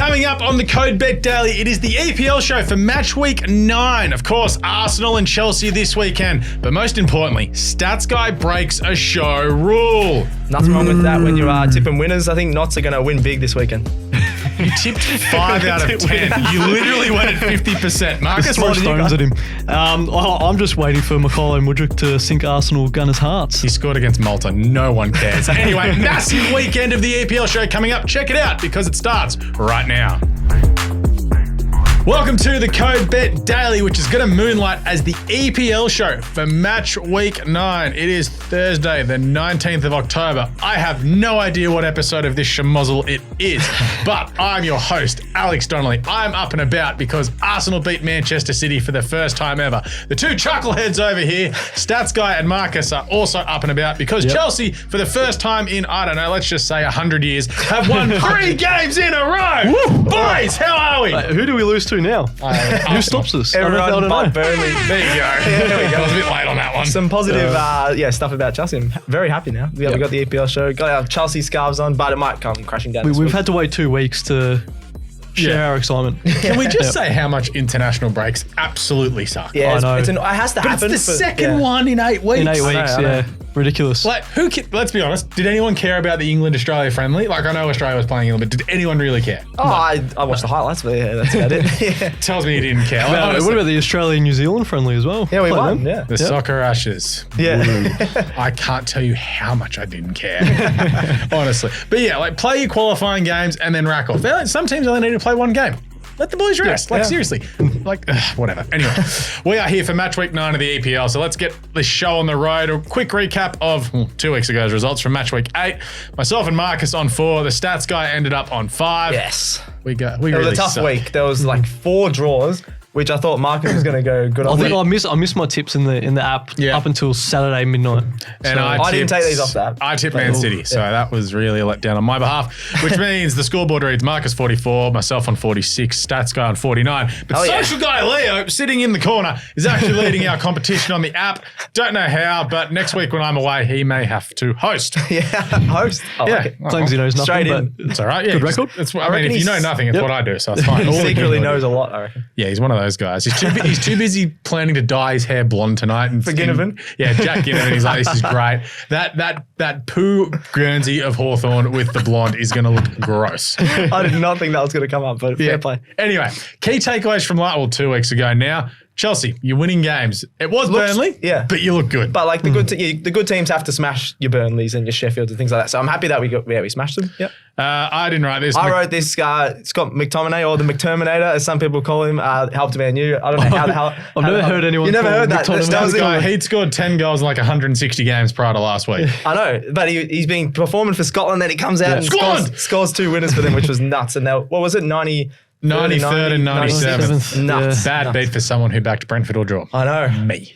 Coming up on the Code Bet Daily, it is the EPL show for match week 9. Of course, Arsenal and Chelsea this weekend. But most importantly, Stats Guy breaks a show rule. Nothing wrong with that when you are tipping winners. I think Knots are going to win big this weekend. You tipped 5 out of 10. You literally went at 50%. Marcus, Throw what did you stones got? at him. I'm just waiting for Macaulay Mudryk to sink Arsenal Gunners' hearts. He scored against Malta. No one cares. Anyway, massive weekend of the EPL show coming up. Check it out because it starts right now. Welcome to the Code Bet Daily, which is going to moonlight as the EPL show for match week 9. It is Thursday, the 19th of October. I have no idea what episode of this schmozzle it is, but I'm your host, Alex Donnelly. I'm up and about because Arsenal beat Manchester City for the first time ever. The two chuckleheads over here, Stats Guy and Marcus, are also up and about because Chelsea, for the first time in, I don't know, let's just say 100 years, have won 3 games in a row. Woo! Boys, how are we? Who do we lose to now? Who stops us? Everyone but Burnley. There you go. Yeah, there we go. I was a bit late on that one. Some positive stuff about Chelsea. I'm very happy now. We got the EPL show, got our Chelsea scarves on, but it might come crashing down this We've week. had to wait 2 weeks to share our excitement. Can we just say how much international breaks absolutely suck? Yeah, I know. it has to But happen. it's the second one in 8 weeks. In 8 weeks, I know. yeah. Ridiculous. Like, let's be honest, did anyone care about the England-Australia friendly? Like, I know Australia was playing England, but did anyone really care? Oh, I watched the highlights, but yeah, that's about it. Yeah. Tells me you didn't care. Like, What honestly, about the Australia-New Zealand friendly as well? Yeah, we Played won. them. Yeah. the soccer ashes? Yeah. I can't tell you how much I didn't care, honestly. But yeah, like, play your qualifying games and then rack off. Some teams only need to play one game. Let the boys rest. Seriously. Whatever. Anyway, we are here for match week 9 of the EPL. So let's get this show on the road. A quick recap of 2 weeks ago's results from match week 8. Myself and Marcus on 4. The Stats Guy ended up on 5. Yes. We It really was a tough suck. week. There was like 4 draws, which I thought Marcus was going to go good I on. think I missed my tips in the app up until Saturday midnight. And So- I didn't take these off the app. I tipped Man City, so that was really a letdown on my behalf, which means the scoreboard reads Marcus 44, myself on 46, Stats Guy on 49. But Social Guy Leo, sitting in the corner, is actually leading our competition on the app. Don't know how, but next week when I'm away, he may have to host. Yeah, host. I like it. Claims he knows nothing, Straight but in. It's all right. Yeah, Good record. I mean, if you know nothing, it's what I do, so it's fine. He All secretly he knows a lot, I reckon. Yeah, he's one of those guys. He's too busy planning to dye his hair blonde tonight. And For Ginnivan? Yeah, Jack Ginnivan. He's like, this is great. That poo Guernsey of Hawthorn with the blonde is going to look gross. I did not think that was going to come up, but fair play. Anyway, key takeaways from 2 weeks ago now. Chelsea, you're winning games. It was Burnley, but you look good. But like the good teams have to smash your Burnleys and your Sheffields and things like that. So I'm happy that we smashed them. Yep. I didn't write this. I wrote this. Scott McTominay, or the McTerminator, as some people call him, helped Man U. I don't know how the hell. I've never heard anyone You never call heard that? McTominay. That was the Guy, only- he'd scored 10 goals in like 160 games prior to last week. I know, but he's been performing for Scotland. Then he comes out and scores 2 winners for them, which was nuts. And what was it? 93rd and 97th. Nuts. Bad beat for someone who backed Brentford or draw. I know. Me.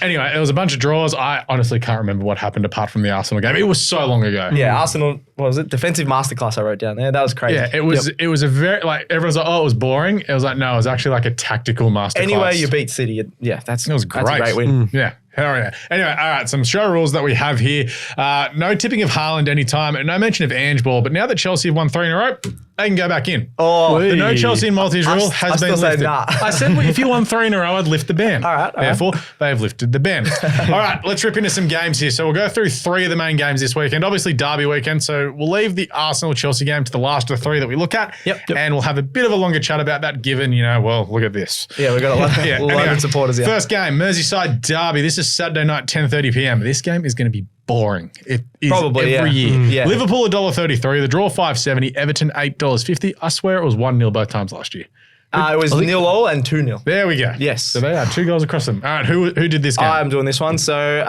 Anyway, there was a bunch of draws. I honestly can't remember what happened apart from the Arsenal game. It was so long ago. Yeah, Arsenal, what was it? Defensive masterclass I wrote down there. That was crazy. Yeah, it was a very, like, everyone's like, oh, it was boring. It was like, no, it was actually like a tactical masterclass. Anyway, you beat City. It was That's great. That's a great win. Yeah. Hell yeah. Anyway, all right, some show rules that we have here. No tipping of Haaland anytime, and no mention of Ange Ball. But now that Chelsea have won 3 in a row, they can go back in. Oh, The no Chelsea in multis rule has been still say lifted. nah. I said if you won 3 in a row, I'd lift the ban. All right. Therefore, they have lifted the ban. All right, let's rip into some games here. So we'll go through 3 of the main games this weekend. Obviously, Derby weekend. So we'll leave the Arsenal-Chelsea game to the last of the 3 that we look at. Yep. And we'll have a bit of a longer chat about that given, look at this. Yeah, we've got a lot of supporters here. First game, Merseyside Derby. This is Saturday night, 10:30 p.m. This game is going to be boring. It is Probably, every yeah. year. Yeah. Liverpool $1.33, the draw $5.70, Everton $8.50. I swear it was 1-0 both times last year. It was 0-0 and 2-0. There we go. Yes. So they are 2 goals across them. All right, who did this game? I'm doing this one. So,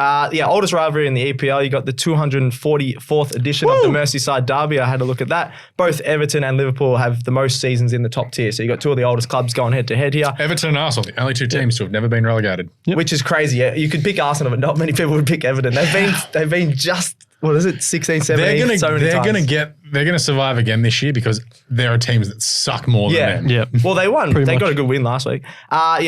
oldest rivalry in the EPL. You got the 244th edition of the Merseyside Derby. I had a look at that. Both Everton and Liverpool have the most seasons in the top tier. So you got 2 of the oldest clubs going head to head here. Everton and Arsenal, the only 2 teams to have never been relegated. Which is crazy. Yeah, you could pick Arsenal, but not many people would pick Everton. They've been just, 16, 17, They're gonna survive again this year because there are teams that suck more than them. Yeah. Well, they won. Pretty They much. got a good win last week.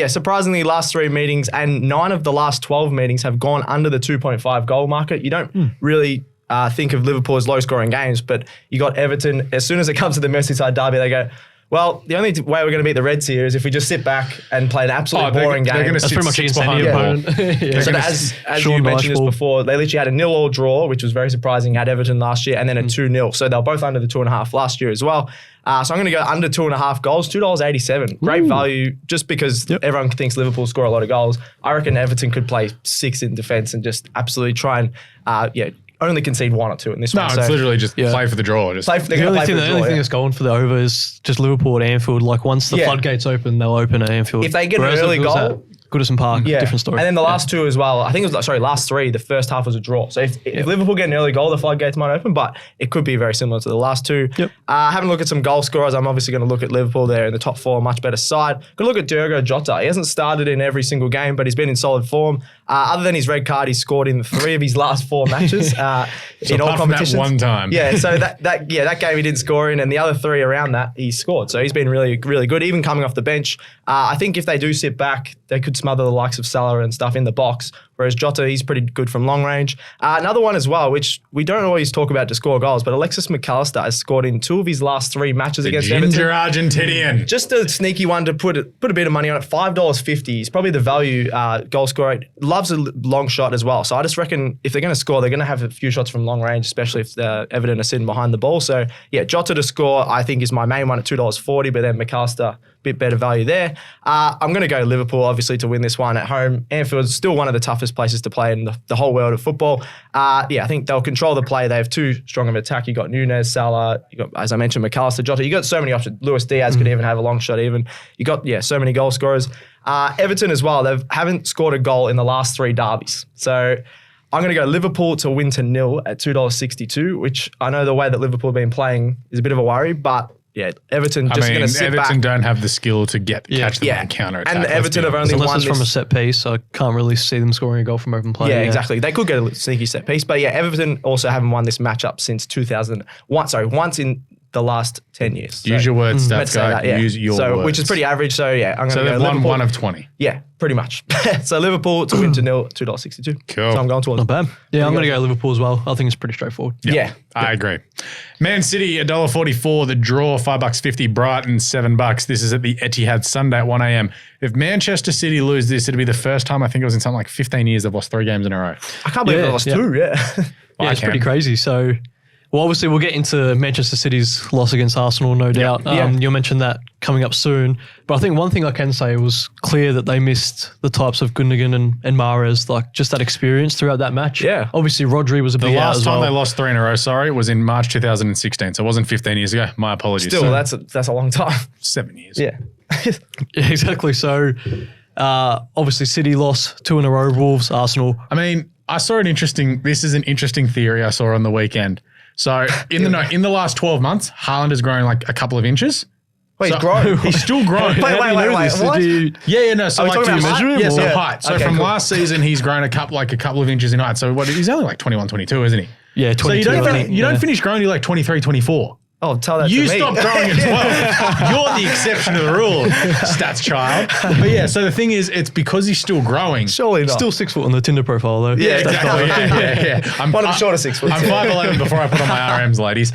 Surprisingly, last 3 meetings and 9 of the last 12 meetings have gone under the 2.5 goal market. You don't really think of Liverpool as low-scoring games, but you got Everton. As soon as it comes to the Merseyside Derby, they go, Well, the only way we're going to beat the Reds here is if we just sit back and play an absolutely boring game. They're going to That's sit pretty much six against any behind the ball. opponent. Yeah. So as you Sean mentioned this Dyche before, they literally had a 0-0 draw, which was very surprising. Had Everton last year, and then a 2-0. So they were both under the 2.5 last year as well. So I'm going to go under 2.5 goals, $2.87. Great value, just because everyone thinks Liverpool score a lot of goals. I reckon Everton could play 6 in defence and just absolutely try and only concede 1 or 2 in this one. No, it's literally just play for the draw. Just The only thing that's going for the over is just Liverpool at Anfield. Like once the floodgates open, they'll open at Anfield. If they get an Whereas early if it was goal, at Goodison Park, different story. And then the last 2 as well. I think it was last 3. The first half was a draw. So if Liverpool get an early goal, the floodgates might open, but it could be very similar to the last 2. Yep. Having a look at some goal scorers, I'm obviously going to look at Liverpool there in the top 4, much better side. Going to look at Diogo Jota. He hasn't started in every single game, but he's been in solid form. Other than his red card, he's scored in 3 of his last 4 matches in all competitions. That one time. Yeah, so that game he didn't score in, and the other 3 around that he scored. So he's been really, really good, even coming off the bench. I think if they do sit back, they could smother the likes of Salah and stuff in the box. Whereas Jota, he's pretty good from long range. Another one as well, which we don't always talk about to score goals, but Alexis McAllister has scored in 2 of his last 3 matches against Everton. Ginger Argentinian. Just a sneaky one to put a bit of money on it. $5.50. He's probably the value goal scorer. Loves a long shot as well. So I just reckon if they're going to score, they're going to have a few shots from long range, especially if Everton are sitting behind the ball. So yeah, Jota to score, I think is my main one at $2.40, but then McAllister, bit better value there. I'm going to go Liverpool, obviously, to win this one at home. Anfield's still one of the toughest places to play in the whole world of football. I think they'll control the play. They have too strong of an attack. You got Nunez, Salah, you got, as I mentioned, McAllister, Jota. You got so many options. Luis Diaz could even have a long shot even. You got, so many goal scorers. Everton as well. They haven't scored a goal in the last 3 derbies. So I'm going to go Liverpool to win to 0 at $2.62, which I know the way that Liverpool have been playing is a bit of a worry, but yeah, Everton just going to sit back. Everton don't have the skill to catch them on counter attack. And Everton have only unless won it's from a set piece, so I can't really see them scoring a goal from open play. Yeah, exactly. They could get a sneaky set piece, but yeah, Everton also haven't won this matchup since 2001. Sorry, once in the last 10 years. Use your words, stats guy. Yeah. Use your words. Which is pretty average. So yeah, I'm going to go they've won Liverpool. 1 of 20. Yeah, pretty much. So Liverpool to win to 0, $2.62. Cool. So I'm going towards Not bad. Yeah, I'm going to go Liverpool as well. I think it's pretty straightforward. Yeah. I agree. Man City, $1.44. The draw, $5.50. Brighton, $7. This is at the Etihad Sunday at 1 a.m. If Manchester City lose this, it'd be the first time I think it was in something like 15 years they've lost 3 games in a row. I can't believe they lost 2. Yeah. Yeah, it's pretty crazy. So, well, obviously, we'll get into Manchester City's loss against Arsenal, no doubt. You'll mention that coming up soon. But I think one thing I can say was clear that they missed the types of Gundogan and Mahrez, like just that experience throughout that match. Yeah. Obviously, Rodri was a big out as well. The last time they lost 3 in a row, was in March 2016. So it wasn't 15 years ago. My apologies. Still, that's a long time. 7 years. Yeah. Yeah, exactly. So, obviously, City lost 2 in a row, Wolves, Arsenal. I mean, I saw this is an interesting theory I saw on the weekend. So in the last 12 months, Haaland has grown like a couple of inches. Wait, he's grown. He's still growing. Wait, what? So Are we talking about height? Yeah, so Yeah. height. So Okay, from cool. last season, he's grown a couple of inches in height. So he's only like 21, 22, isn't he? Yeah, 22. So you don't finish growing till like 23, 24. Oh, tell that You to me. stop growing as well. You're the exception to the rule, stats child. But yeah, so the thing is, it's because he's still growing. Surely not. Still 6 foot on the Tinder profile, though. Yeah, exactly. Yeah. I'm One of the shortest 6 foot. I'm 5'11" before I put on my RMs, ladies.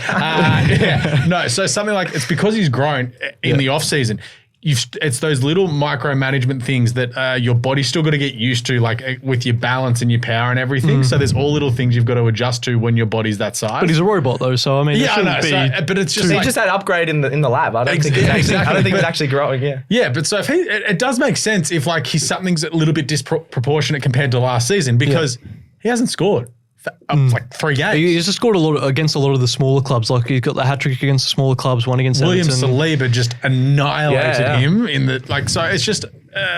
No, so something like it's because he's grown in the off season. It's those little micromanagement things that your body's still got to get used to, like with your balance and your power and everything. So there's all little things you've got to adjust to when your body's that size. But he's a robot, though, so I mean, yeah, I know. But it's just He like, just had upgrade in the lab. I don't think he's actually growing. Yeah. Yeah, but so if it does make sense if like something's a little bit disproportionate compared to last season because he hasn't scored for, like 3 games. He's just scored a lot against a lot of the smaller clubs. Like he's got the hat trick against the smaller clubs, one against William Everton. Saliba just annihilated him in the like. So it's just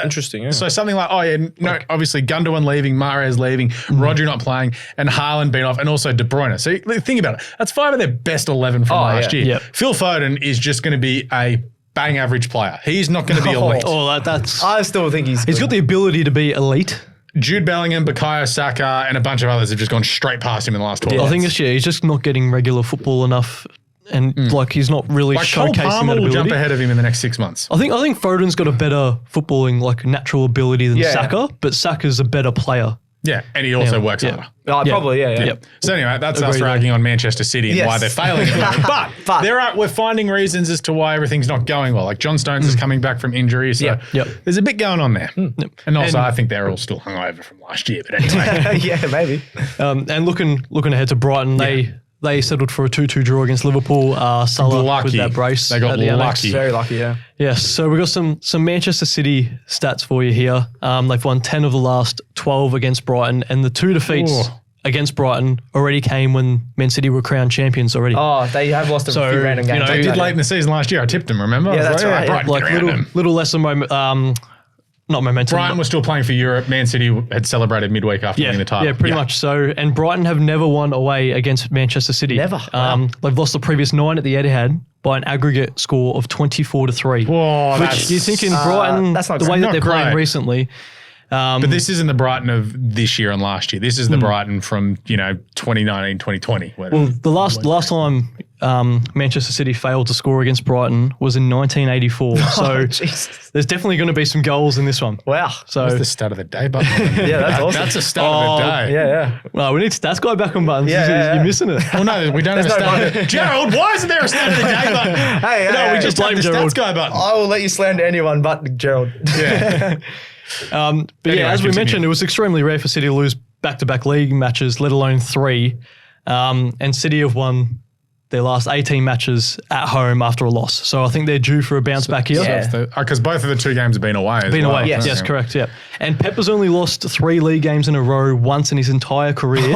Interesting. Yeah. So something like obviously Gundogan leaving, Mahrez leaving, Rodri not playing, and Haaland being off, and also De Bruyne. So think about it. That's 5 of their best 11 from last year. Yep. Phil Foden is just going to be a bang average player. He's not going to be elite. That's. I still think he's got the ability to be elite. Jude Bellingham, Bukayo Saka, and a bunch of others have just gone straight past him in the last 12 months. I think this year he's just not getting regular football enough, and like he's not really like Cole showcasing Palmer that will ability. jump ahead of him in the next 6 months. I think Foden's got a better footballing like natural ability than Saka, but Saka's a better player. Yeah, and he also works harder. Probably, yeah. Yep. So anyway, that's us Agreed. ragging on Manchester City and why they're failing at the moment. But we're finding reasons as to why everything's not going well. Like John Stones is coming back from injury, so there's a bit going on there. And also, I think they're all still hungover from last year. But anyway, yeah, maybe. And looking ahead to Brighton, they settled for a 2-2 draw against Liverpool. Salah with that brace. They got lucky. Very lucky, yeah. Yes, so we've got some Manchester City stats for you here. They've won 10 of the last 12 against Brighton, and the 2 defeats against Brighton already came when Man City were crowned champions already. Oh, they have lost a few random games. They did late in the season last year. I tipped them, remember? Yeah, that's right. Brighton like little lesser moment. Not momentum. Brighton was still playing for Europe. Man City had celebrated midweek after winning the title. Yeah, pretty much so. And Brighton have never won away against Manchester City. Never. They've lost the previous 9 at the Etihad by an aggregate score of 24-3. Whoa, which you think in Brighton, that's not the way that not they're playing great. recently. But this isn't the Brighton of this year and last year. This is the Brighton from 2019, 2020. Well, the last time Manchester City failed to score against Brighton was in 1984. So there's definitely going to be some goals in this one. Wow. So That's the stat of the day button. Yeah, that's awesome. That's a stat of the day. Yeah. well, we need stats guy back on buttons. Yeah. You're missing it. Well, no, we don't have a stat. Gerald, why isn't there a stat of the day button? Hey, We just blame have the Gerald. stats guy button. I will let you slander anyone but Gerald. Yeah. But Anyway, as we continue. mentioned, it was extremely rare for City to lose back-to-back league matches, let alone 3. And City have won their last 18 matches at home after a loss. So I think they're due for a bounce back here. Yeah. Because both of the 2 games have been away. Been away. Yes, correct. Yeah. And Pep has only lost 3 league games in a row once in his entire career,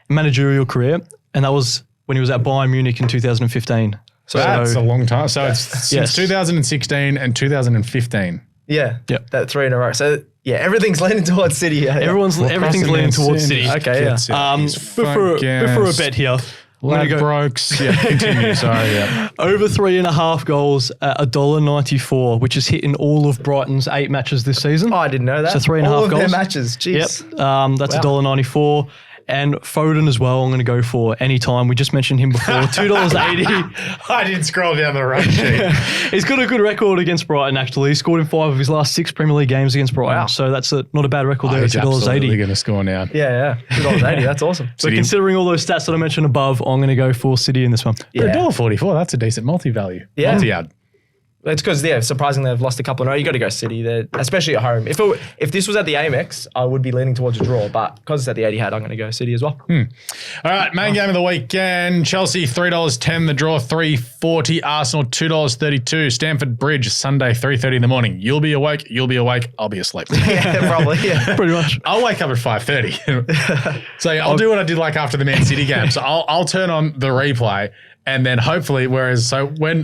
managerial career, and that was when he was at Bayern Munich in 2015. So that's a long time. So it's since 2016 and 2015. Yeah. Yep. That 3 in a row. So yeah, everything's leaning towards City. Yeah. Everything's leaning towards City. Okay, yeah. Before a bet here, I'm going to go Ladbrokes. Yeah, continue. Sorry. Yeah. over 3.5 goals at $1.94, which is hitting all of Brighton's 8 matches this season. Oh, I didn't know that. So 3.5 All of goals. their matches. Jeez. Yep. That's $1.94. And Foden as well, I'm going to go for anytime. We just mentioned him before. $2.80. I didn't scroll down the right sheet. He's got a good record against Brighton, actually. He scored in 5 of his last 6 Premier League games against Brighton. Wow. So that's not a bad record there at He's absolutely $2.80. going to score now. Yeah. $2.80. That's awesome. So considering all those stats that I mentioned above, I'm going to go for City in this one. For Yeah. $1.44, that's a decent multi-value. Yeah. Multi-ad. It's because, surprisingly, they've lost a couple in a row. You got to go City, there, especially at home. If this was at the Amex, I would be leaning towards a draw, but because it's at the Etihad, I'm going to go City as well. All right, main game of the weekend. Chelsea, $3.10. The draw, $3.40. Arsenal, $2.32. Stamford Bridge, Sunday, 3:30 in the morning. You'll be awake. I'll be asleep. Yeah, probably. Yeah. Pretty much. I'll wake up at 5:30. So I'll do what I did like after the Man City game. So I'll turn on the replay. And then hopefully, when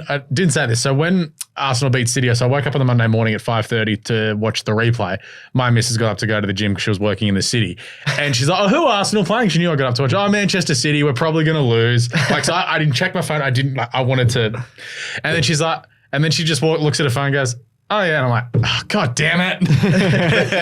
I didn't say this, so when Arsenal beat City, so I woke up on the Monday morning at 5:30 to watch the replay. My missus got up to go to the gym because she was working in the city. And she's like, who are Arsenal playing? She knew I got up to watch. Manchester City, we're probably going to lose. Like, so I didn't check my phone. I wanted to. And then she's like, and then she just looks at her phone and goes, oh, yeah. And I'm like, oh, God damn it.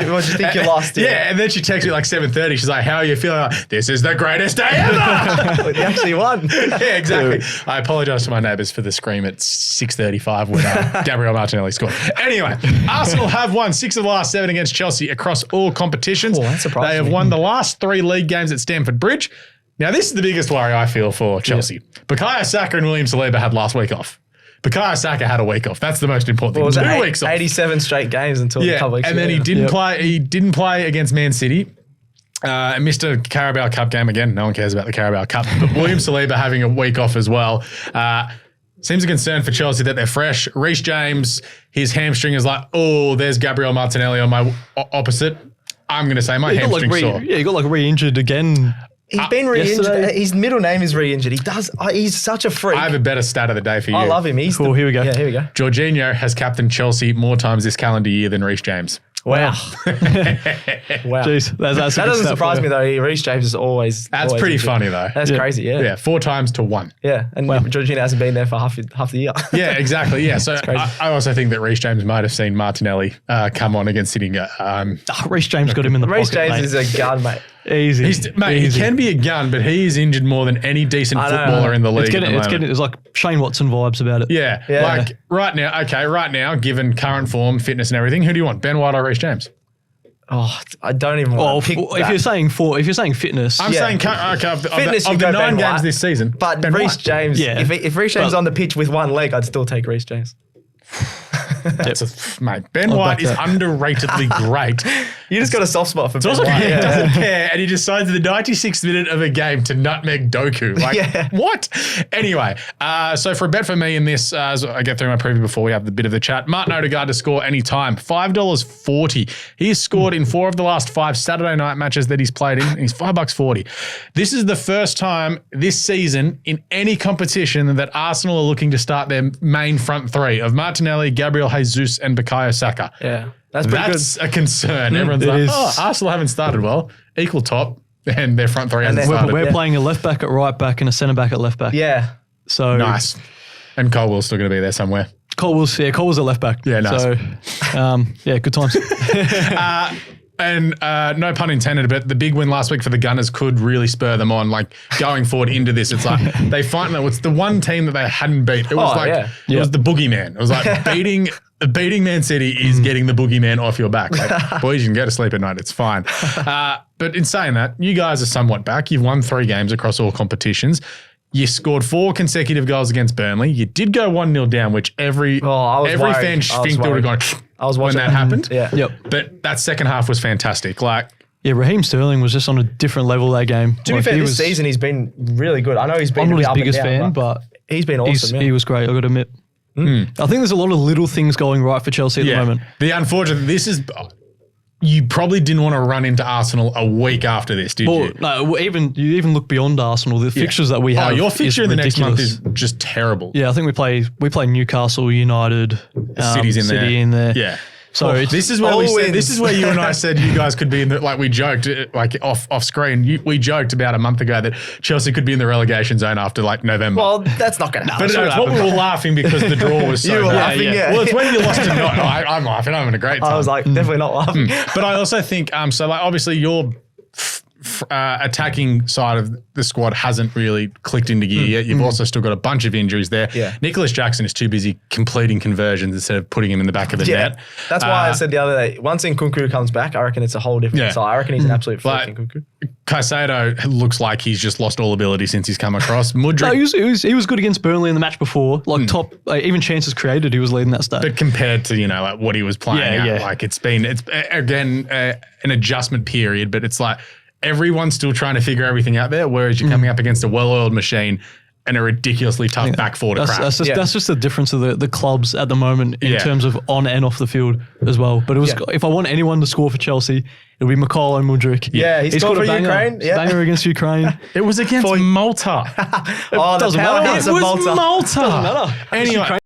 What do you think you lost? Yeah. And then she texts me like 7:30. She's like, how are you feeling? I'm like, this is the greatest day ever. You actually won. Yeah, exactly. I apologise to my neighbours for the scream at 6:35 when Gabriel Martinelli scored. Anyway, Arsenal have won 6 of the last 7 against Chelsea across all competitions. Oh, that surprised They have me. won the last 3 league games at Stamford Bridge. Now, this is the biggest worry I feel for Chelsea. Bukayo Saka and William Saliba had last week off. Bukayo Saka had a week off. That's the most important thing. What was 2 it, weeks off. 87 straight games until a couple weeks and ago. then he didn't play. He didn't play against Man City. Missed a Carabao Cup game again. No one cares about the Carabao Cup. But William Saliba having a week off as well. Seems a concern for Chelsea that they're fresh. Reece James, his hamstring is like, oh, there's Gabriel Martinelli on my opposite. I'm going to say my hamstring's sore. He got re-injured again. He's been re-injured. yesterday. His middle name is re-injured. He's such a freak. I have a better stat of the day for you. I love him. He's Cool, here we go. Yeah, here we go. Jorginho has captained Chelsea more times this calendar year than Reece James. Wow. Wow. Jeez, that's That doesn't surprise me though. Reece James is always. That's always pretty injured. funny though. That's crazy. Yeah. Yeah, 4 times to 1. Yeah. And Jorginho hasn't been there for half the year. Yeah, exactly. Yeah, so crazy. I also think that Reece James might have seen Martinelli come on against City. Reece James got him in the Reece pocket, James mate. is a gun, mate. Easy. He can be a gun, but he is injured more than any decent I know. footballer in the league. It's like Shane Watson vibes about it. Yeah, Yeah. like right now, given current form, fitness and everything, who do you want, Ben White or Reece James? Oh, I don't even want to pick if you're saying fitness, I'm saying Fitness, of you the go 9 Ben games White. this season. But Ben Reece White. James, Yeah. if Reece James is on the pitch with one leg, I'd still take Reece James. Mate, Ben White is underratedly great. You just got a soft spot for Ben Also, White. he doesn't care, and he decides in the 96th minute of a game to nutmeg Doku. Like, what? Anyway, so for a bet for me in this, as I get through my preview before we have the bit of the chat, Martin Odegaard to score any time, $5.40. He has scored in 4 of the last 5 Saturday night matches that he's played in, and he's $5.40. This is the first time this season in any competition that Arsenal are looking to start their main front 3 of Martinelli, Gabriel Jesus, and Bukayo Saka. Yeah. That's pretty That's a concern. Everyone's like, Arsenal haven't started well. Equal top, and their front 3 hasn't started. we're playing a left back at right back and a centre back at left back. Yeah. So Nice. And Colwell's still going to be there somewhere. Colwell's at left back. Yeah, nice. So, good times. And no pun intended, but the big win last week for the Gunners could really spur them on. Like going forward into this, it's like they find that it's the one team that they hadn't beat. It was it was the boogeyman. It was like beating Man City is getting the boogeyman off your back. Like, boys, you can go to sleep at night. It's fine. But in saying that, you guys are somewhat back. You've won 3 games across all competitions. You scored 4 consecutive goals against Burnley. You did go 1-0 down, which every fan sphincter would have gone I was watching when that happened. Yeah. Yep. But that second half was fantastic. Like, Yeah, Raheem Sterling was just on a different level that game. To be fair, this season he's been really good. I know he's been I'm not his up and biggest down, fan, but he's been awesome. he was great, I've got to admit. I think there's a lot of little things going right for Chelsea at the moment. The unfortunate, you probably didn't want to run into Arsenal a week after this, did you? No, you even look beyond Arsenal. The fixtures that we have. Your fixture in the next month is just terrible. Yeah, I think we play Newcastle, United, City's in City there. in there. Yeah. So this is where this is where you and I said you guys could be in the, like we joked like off screen. We joked about a month ago that Chelsea could be in the relegation zone after like November. Well, that's not going to happen. But it's what we were laughing because the draw was so You were bad. laughing, yeah. Well, it's when you lost to not. I'm laughing. I'm having a great time. I was like, definitely not laughing. But I also think so. Like obviously your attacking side of the squad hasn't really clicked into gear yet. You've also still got a bunch of injuries there. Yeah. Nicholas Jackson is too busy completing conversions instead of putting him in the back of the net. That's why I said the other day, once Nkunku comes back, I reckon it's a whole different side. I reckon he's an absolute freak, Nkunku. Caicedo looks like he's just lost all ability since he's come across. Mudryk, he was good against Burnley in the match before. Like top, even chances created, he was leading that stat. but compared to like what he was playing, like it's again an adjustment period. But it's like everyone's still trying to figure everything out there, whereas you're coming up against a well-oiled machine and a ridiculously tough back four to crack. That's just the difference of the clubs at the moment in terms of on and off the field as well. But it was if I want anyone to score for Chelsea, it'll be Mikhailo Mudryk. Yeah, he scored for Ukraine. Yeah. Banger against Ukraine. It was against Malta. Doesn't matter. It was Malta. Doesn't matter. Anyway.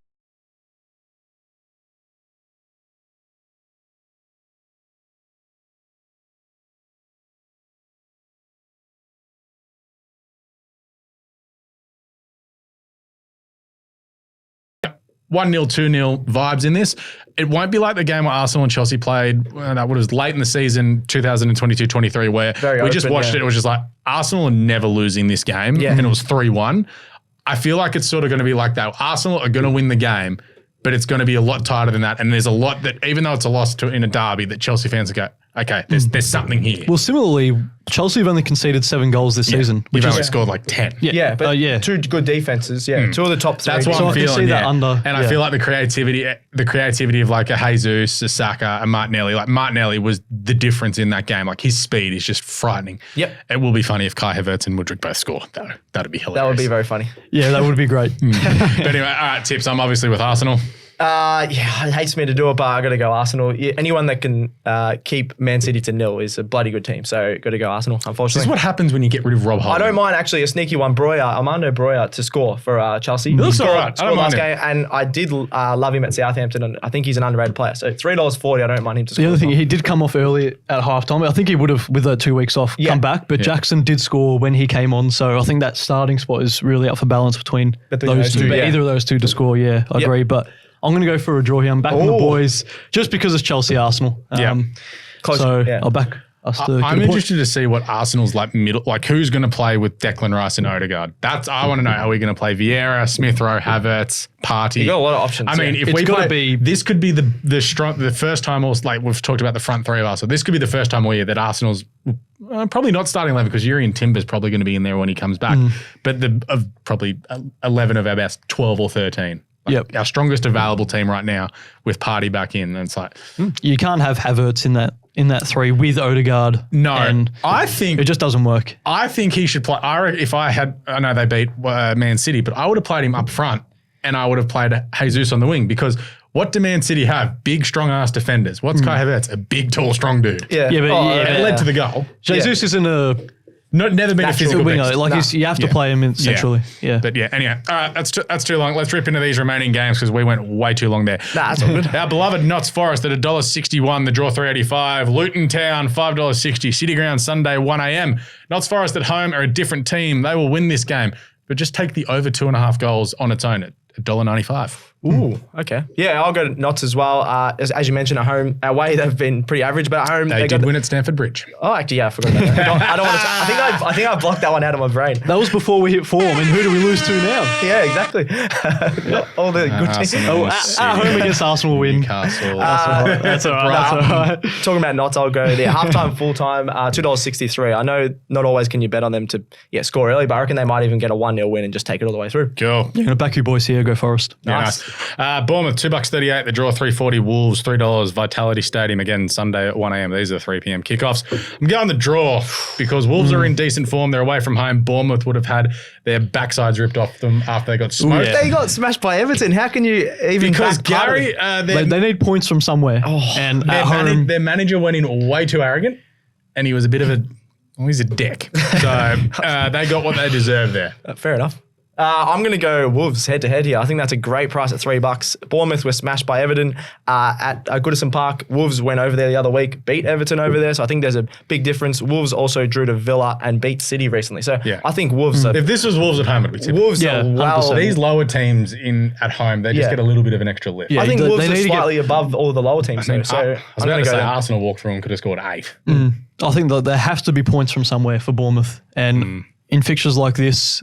One 1-0, 2-0 vibes in this. It won't be like the game where Arsenal and Chelsea played, what was late in the season, 2022-23, where we just watched it. It was just like, Arsenal are never losing this game. And it was 3-1. I feel like it's sort of going to be like that. Arsenal are going to win the game, but it's going to be a lot tighter than that. And there's a lot that, even though it's a loss in a derby, that Chelsea fans go, okay, there's something here. Well, similarly, Chelsea have only conced 7 goals this season. We've only scored like 10. But 2 good defenses. Yeah, 2 of the top 3. That's what So I'm I can feeling. see that under. And I feel like the creativity of like a Jesus, a Saka, a Martinelli. Like Martinelli was the difference in that game. Like his speed is just frightening. Yep. It will be funny if Kai Havertz and Mudryk both score. That'd be hilarious. That would be very funny. Yeah, that would be great. But anyway, all right, tips. I'm obviously with Arsenal. It hates me to do it, but I got to go Arsenal. Anyone that can keep Man City to 0 is a bloody good team. So got to go Arsenal, This unfortunately. is what happens when you get rid of Rob Holding. I don't mind actually a sneaky one, Armando Breuer to score for Chelsea. He looks scored, all right. I don't last mind game, and I did love him at Southampton, and I think he's an underrated player. So $3.40, I don't mind him to score. The other thing, he did come off early at halftime. I think he would have, with the 2 weeks off, come back. But Jackson did score when he came on. So I think that starting spot is really up for balance between those two. But either of those two to score, I agree. But I'm going to go for a draw here. I'm backing the boys just because it's Chelsea Arsenal. Close. So I'll back us to get I'm a point. interested to see what Arsenal's middle, who's going to play with Declan Rice and Odegaard. I want to know, are we going to play Vieira, Smith Rowe, Havertz, Partey? You got a lot of options. I mean, if It's we gotta play, be- this could be the first time, we've talked about the front three of Arsenal. This could be the first time all year that Arsenal's probably not starting 11 because Jurriën Timber's probably going to be in there when he comes back. But of probably 11 of our best 12 or 13. Our strongest available team right now with Partey back in. And it's like, You can't have Havertz in that three with Odegaard. no, and I think it just doesn't work. I think he should play. I know they beat Man City, but I would have played him up front and I would have played Jesus on the wing because what do Man City have? Big, strong-ass defenders. What's Kai Havertz? A big, tall, strong dude. yeah, Yeah, but And it led to the goal. Jesus isn't a Never been a physical winger. beast. You have to play him centrally. Yeah. But yeah, anyway, all right, that's too long. Let's rip into these remaining games because we went way too long there. Nah, that's all good. Our beloved Notts Forest at $1.61, the draw $3.85. Luton Town $5.60. City Ground Sunday 1 a.m. Notts Forest at home are a different team. They will win this game, but just take the over 2.5 goals on its own at $1.95. Ooh, okay. Yeah, I'll go to Notts as well. As you mentioned, at home, away they've been pretty average, but at home They did win at Stamford Bridge. Oh, actually, yeah, I forgot about that. I don't want to. I think I blocked that one out of my brain. That was before we hit form, and who do we lose to now? Yeah, exactly. All the good teams. Arsenal, At City, home against Arsenal win. Newcastle. That's all right. Talking about Notts, I'll go there. Halftime, full time, $2.63. I know not always can you bet on them to score early, but I reckon they might even get a 1-0 win and just take it all the way through. Cool. I'm going to back you boys here. Go Forest. Yeah, nice. Bournemouth $2.38. The draw $3.40. Wolves $3. Vitality Stadium again Sunday at 1 a.m. These are 3 p.m. kickoffs. I'm going the draw because Wolves are in decent form. They're away from home. Bournemouth would have had their backsides ripped off them after they got smoked. They got smashed by Everton. How can you even? Because back part of Gary, it? They need points from somewhere. And at home, their manager went in way too arrogant, and he was a bit of he's a dick. So they got what they deserved there. Fair enough. I'm going to go Wolves head-to-head here. I think that's a great price at $3. Bournemouth were smashed by Everton at Goodison Park. Wolves went over there the other week, beat Everton over there. So I think there's a big difference. Wolves also drew to Villa and beat City recently. So I think Wolves are... If this was Wolves at home, it'd be typical. Wolves are well... 100%. These lower teams at home, they just get a little bit of an extra lift. Yeah, I think they Wolves need are to get- slightly above all the lower teams. So I was I'm going going to to say go... Arsenal walked through and could have scored 8. I think that there has to be points from somewhere for Bournemouth. And in fixtures like this,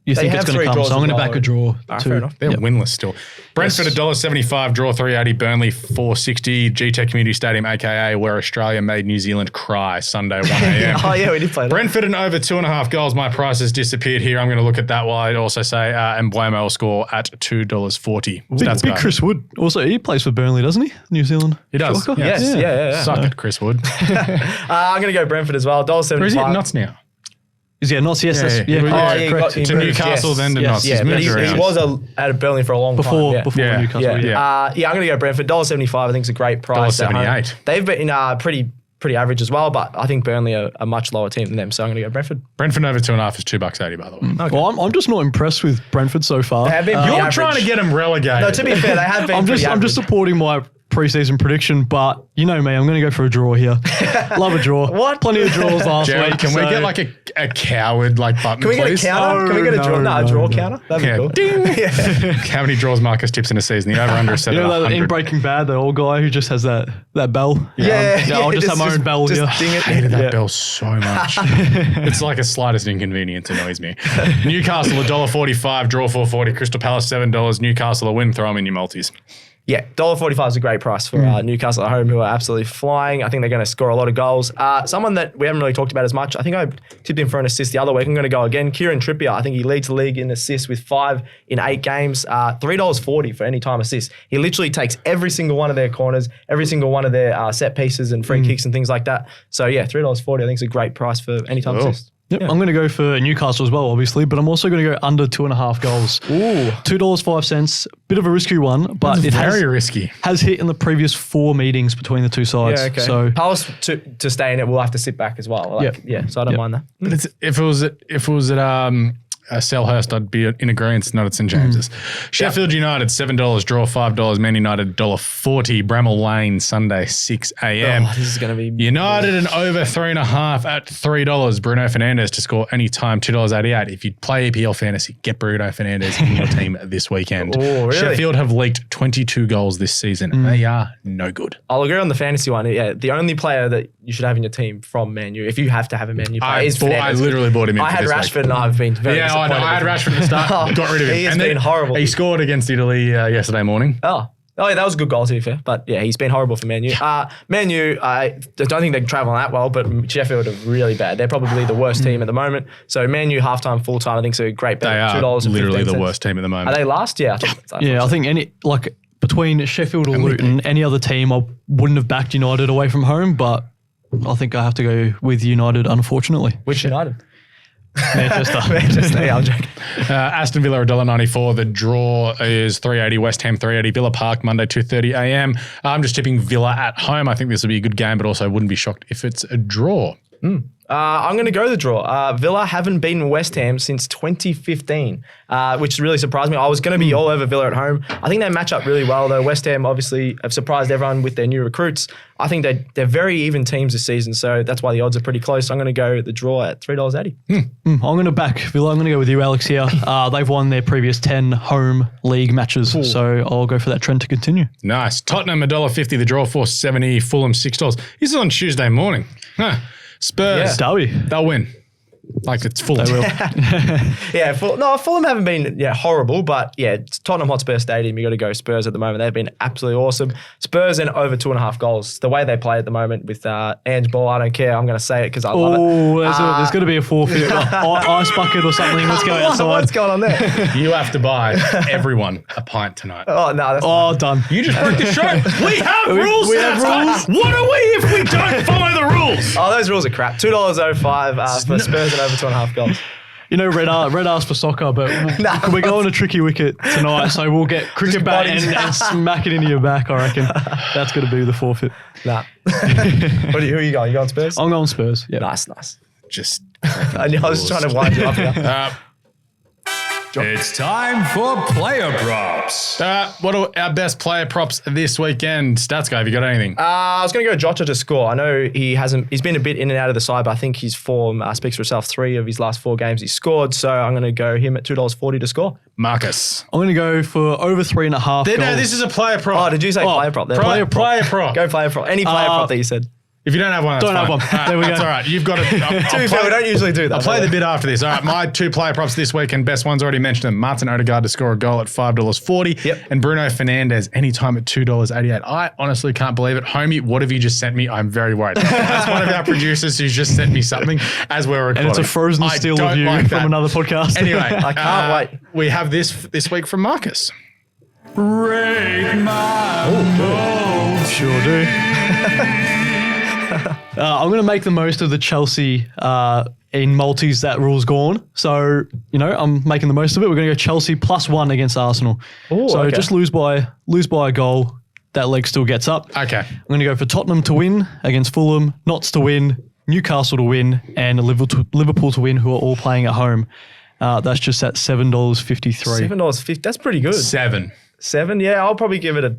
you think it's have going to 3 come. draws So I'm as going to well. back a draw too. fair enough. They're winless still. Brentford $1.75, draw $3.80, Burnley $4.60, GTEC Community Stadium, aka where Australia made New Zealand cry, Sunday 1 a.m. Oh, yeah, we did play that. Brentford and over 2.5 goals. My price has disappeared here. I'm going to look at that while I'd also say Mbeumo will score at $2.40. Stats Big guy. Chris Wood. Also, he plays for Burnley, doesn't he? New Zealand. He does. Striker? Yes, yeah. Suck it, Chris Wood. I'm going to go Brentford as well. $1.75. Or is he at Notts now? Notts, yes. Yeah. Correct. To Newcastle, then to Notts. Yeah, He's but moved around. he was at Burnley for a long Before time. Yeah. Newcastle. Yeah. I'm going to go Brentford. $1.75 I think is a great price. at home. $1.78. They've been pretty average as well, but I think Burnley are a much lower team than them, so I'm going to go Brentford. Brentford over 2.5 is $2.80, by the way. Okay. Well, I'm just not impressed with Brentford so far. They have been pretty You're average. trying to get them relegated. No, to be fair, they have been I'm pretty just average. supporting my preseason prediction, but you know me, I'm going to go for a draw here. Love a draw. What? Plenty of draws last Jared, week. can we so- get like a coward button, Can we get please? a counter? No, Can we get a draw? no, a draw no. counter? That'd Yeah. be cool. Ding. How many draws Marcus tips in a season? The over-under is set You at know that 100. in Breaking Bad, the old guy who just has that bell? Yeah. I'll just have my own bell just here. ding it. I hated that Yeah. bell so much. It's like a slightest inconvenience annoys me. Newcastle $1.45, draw $4.40. Crystal Palace $7. Newcastle a win. Throw them in your multis. Yeah, $1.45 is a great price for Newcastle at home, who are absolutely flying. I think they're going to score a lot of goals. Someone that we haven't really talked about as much, I think I tipped him for an assist the other week. I'm going to go again. Kieran Trippier, I think he leads the league in assists with 5 in 8 games. $3.40 for any time assist. He literally takes every single one of their corners, every single one of their set pieces and free kicks and things like that. So yeah, $3.40 I think is a great price for any time assist. Yep, I'm going to go for Newcastle as well, obviously, but I'm also going to go under 2.5 goals. Ooh. $2.05. Bit of a risky one, but it Very risky. has hit in the previous 4 meetings between the two sides. Yeah, okay. So Palace to stay in it will have to sit back as well. So I don't mind that. But if it was at Selhurst, I'd be in agreement, not at St James's. Sheffield United, $7, draw $5. Man United, $1.40. Bramall Lane, Sunday, 6 a.m. Oh, this is going to be... United and over 3.5 at $3. Bruno Fernandes to score anytime, $2.88. If you play EPL Fantasy, get Bruno Fernandes in your team this weekend. Oh, really? Sheffield have leaked 22 goals this season. They are no good. I'll agree on the fantasy one. Yeah, the only player that you should have in your team from Man U, if you have to have a Man U player, is Fernandes. I literally bought him in I for had this Rashford week. and I've been very disappointed. I had Rashford at the start, got rid of him. He has And been then horrible. He scored against Italy yesterday morning. Oh, yeah, that was a good goal to be fair. But yeah, he's been horrible for Man U. Man U, I don't think they can travel that well, but Sheffield are really bad. They're probably the worst team at the moment. So Man U halftime, full time, I think is a great bet. They are $2.15. literally the worst team at the moment. Are they last? Yeah, I think between Sheffield or Luton, any other team, I wouldn't have backed United away from home, but I think I have to go with United, unfortunately. Which United? Manchester. Yeah, I'm joking. Aston Villa $1.94. The draw is $3.80. West Ham $3.80. Villa Park Monday 2:30 a.m. I'm just tipping Villa at home. I think this will be a good game, but also wouldn't be shocked if it's a draw. I'm going to go the draw. Villa haven't beaten West Ham since 2015, which really surprised me. I was going to be all over Villa at home. I think they match up really well, though. West Ham obviously have surprised everyone with their new recruits. I think they're very even teams this season, so that's why the odds are pretty close. I'm going to go the draw at $3.80. I'm going to back Villa. I'm going to go with you, Alex, here. They've won their previous 10 home league matches, so I'll go for that trend to continue. Nice. Tottenham $1.50. The draw $4.70. Fulham $6. This is on Tuesday morning. Huh. Spurs. Derby. They'll win. Like it's Fulham. They will. Yeah, Fulham haven't been horrible, but yeah, it's Tottenham Hotspur Stadium. You got to go Spurs at the moment. They've been absolutely awesome. Spurs and over 2.5 goals. The way they play at the moment with Ange Ball, I don't care. I'm going to say it because I love it. Oh, there's going to be a forfeit, ice bucket or something. Let's go outside. What's going on there? You have to buy everyone a pint tonight. Oh no, that's Done. You just broke the show. We have rules. we have rules. What are we if we don't follow the rules? Oh, those rules are crap. $2.05 for Spurs and over 2.5 goals. You know, red ass for soccer, but we're going a tricky wicket tonight, so we'll get cricket bat and smack it into your back, I reckon. That's going to be the forfeit. Nah. Who are you going? You going Spurs? I'm going Spurs, yeah. Nice. Just. I was trying to wind you up here. It's time for player props. What are our best player props this weekend? Stats guy, have you got anything? I was going to go Jota to score. I know he's been a bit in and out of the side, but I think his form speaks for itself. 3 of his last 4 games he scored, so I'm going to go him at $2.40 to score. Marcus. I'm going to go for over 3.5 goals. No, this is a player prop. Oh, did you say player prop there? Player prop. Go player prop. Any player prop that you said. If you don't have one, that's Don't have fine. one. There we go. That's all right. You've got to. To be fair, we don't usually do that. I'll play the bit after this. All right, my 2 player props this weekend. Best ones already mentioned them. Martin Odegaard to score a goal at $5.40. Yep. And Bruno Fernandes anytime at $2.88. I honestly can't believe it. Homie, what have you just sent me? I'm very worried. That's one of our producers who's just sent me something as we're recording. And it's a frozen still of you from another podcast. Anyway, I can't wait. We have this week from Marcus. Break my bones. Sure do. I'm going to make the most of the Chelsea in multis that rule's gone. So, I'm making the most of it. We're going to go Chelsea +1 against Arsenal. Ooh, so okay. just lose by a goal. That leg still gets up. Okay. I'm going to go for Tottenham to win against Fulham, Notts to win, Newcastle to win, and Liverpool to win, who are all playing at home. That's just at $7.53. $7.50. That's pretty good. 7. 7? Yeah, I'll probably give it a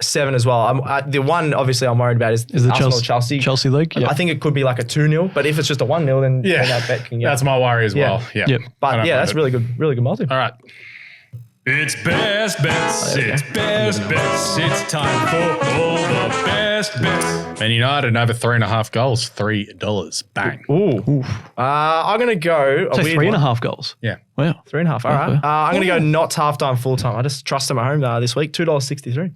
7 as well. The one obviously I'm worried about is the Arsenal Chelsea. Chelsea leg? Yeah. I think it could be like a 2-0, but if it's just a 1-0, then that bet can get. That's my worry as well. Yeah. Yep. But yeah, that's really good multi. All right. It's best bets. It's best bets. It's time for all the best bets. Man United over 3.5 goals, $3. Bang. Ooh. I'm going to go So a weird 3.5 goals. Yeah. Wow. 3.5. All right. Okay. I'm going to go Notts halftime, full time. I just trust them at home this week. $2.63.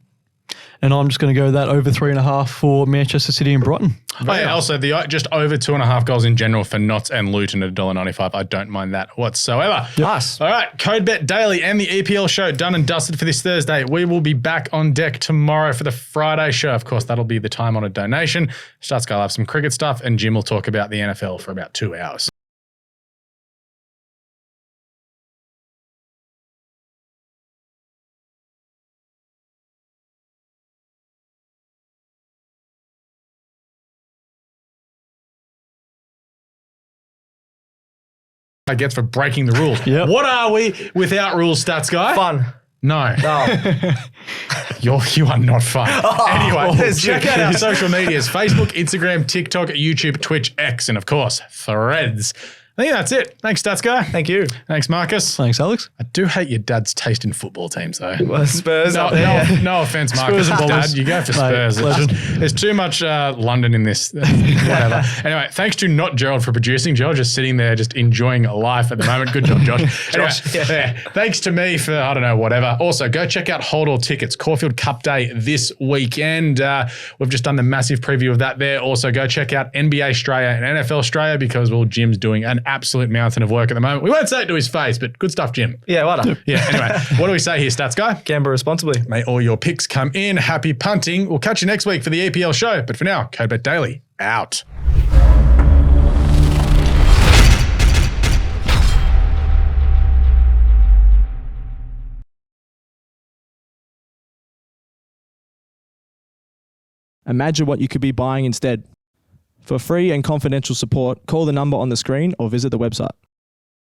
And I'm just going to go that over 3.5 for Manchester City and Brighton. Also, the just over 2.5 goals in general for Notts and Luton at $1.95. I don't mind that whatsoever. Nice. All right, CODE Bet Daily and the EPL Show done and dusted for this Thursday. We will be back on deck tomorrow for the Friday show. Of course, that'll be the time on a donation. Statsky will have some cricket stuff, and Jim will talk about the NFL for about 2 hours. I gets for breaking the rules. Yep. What are we without rules, stats guy? Fun. No. No. You are not fun. Anyway, check out our shit. social medias: Facebook, Instagram, TikTok, YouTube, Twitch, X, and of course, Threads. I think that's it. Thanks, Stats Guy. Thank you. Thanks, Marcus. Thanks, Alex. I do hate your dad's taste in football teams, though. Well, Spurs No, up there. no offense, Marcus. Spurs and Dad, Bombers. you go for Mate, Spurs. It's legend. just- there's too much London in this. Whatever. Anyway, thanks to not Gerald for producing. Gerald just sitting there, just enjoying life at the moment. Good job, Josh. Josh, Anyway, yeah, thanks to me for, I don't know, whatever. Also, go check out Hold All Tickets, Caulfield Cup Day this weekend. We've just done the massive preview of that there. Also, go check out NBA Australia and NFL Australia because, well, Jim's doing an absolute mountain of work at the moment. We won't say it to his face, but good stuff, Jim. Yeah, what up? Yeah, anyway, what do we say here, Stats Guy? Gamble responsibly. May all your picks come in. Happy punting. We'll catch you next week for the EPL show. But for now, Code Bet Daily, out. Imagine what you could be buying instead. For free and confidential support, call the number on the screen or visit the website.